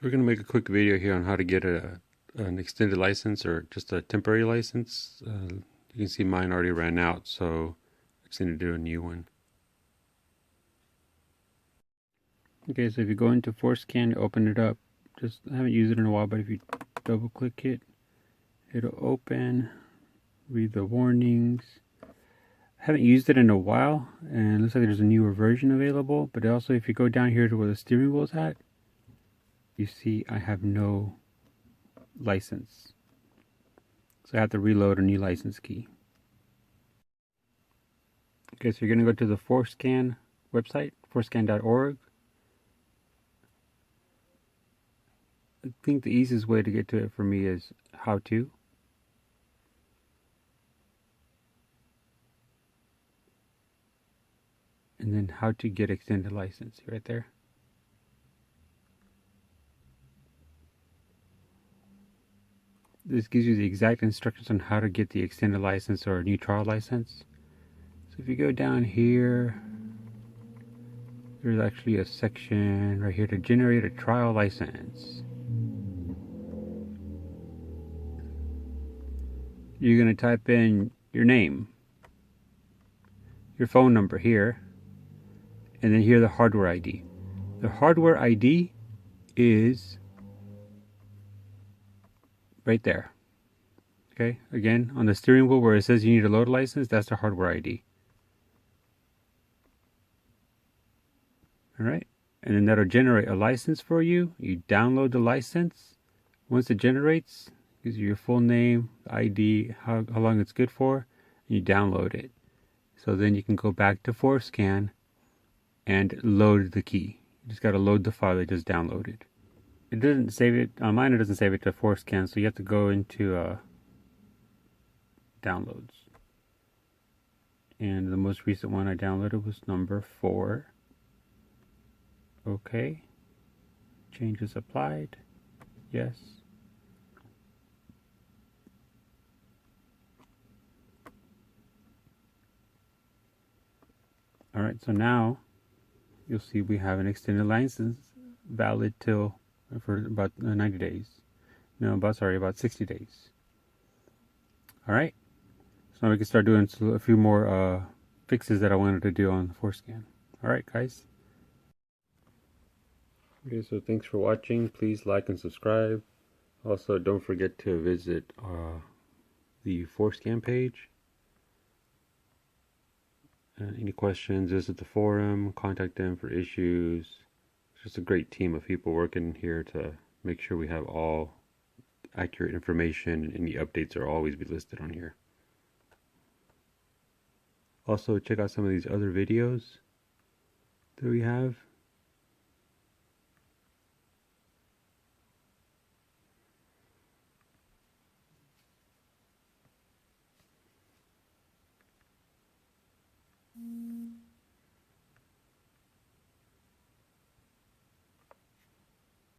We're going to make a quick video here on how to get an extended license or just a temporary license. You can see mine already ran out, so I just need to do a new one. Okay, so if you go into FORScan, open it up. I haven't used it in a while, but if you double click it, it'll open, read the warnings. I haven't used it in a while, and it looks like there's a newer version available, but also if you go down here to where the steering wheel is at, you see I have no license. So I have to reload a new license key. Okay, so you're going to go to the FORScan website, forscan.org. I think the easiest way to get to it for me is how to. And then how to get extended license right there. This gives you the exact instructions on how to get the extended license or a new trial license. So if you go down here, there's actually a section right here to generate a trial license. You're going to type in your name, your phone number here, and then here the hardware ID. The hardware ID is right there. Okay, again, on the steering wheel where it says you need a load license, that's the hardware ID. Alright, and then that'll generate a license for you. You download the license. Once it generates, it gives you your full name, ID, how long it's good for, and you download it. So then you can go back to FORScan and load the key. You just got to load the file that just downloaded. It doesn't save it, on mine it doesn't save it to FORScan, so you have to go into downloads. And the most recent one I downloaded was number 4. Okay. Changes applied. Yes. Alright, so now you'll see we have an extended license valid till for about 90 days. No, about 60 days. Alright, so now we can start doing a few more fixes that I wanted to do on FORScan. Alright, guys. Okay, so thanks for watching. Please like and subscribe. Also, don't forget to visit the FORScan page. Any questions, visit the forum, contact them for issues. It's just a great team of people working here to make sure we have all accurate information, and any updates are always be listed on here. Also, check out some of these other videos that we have.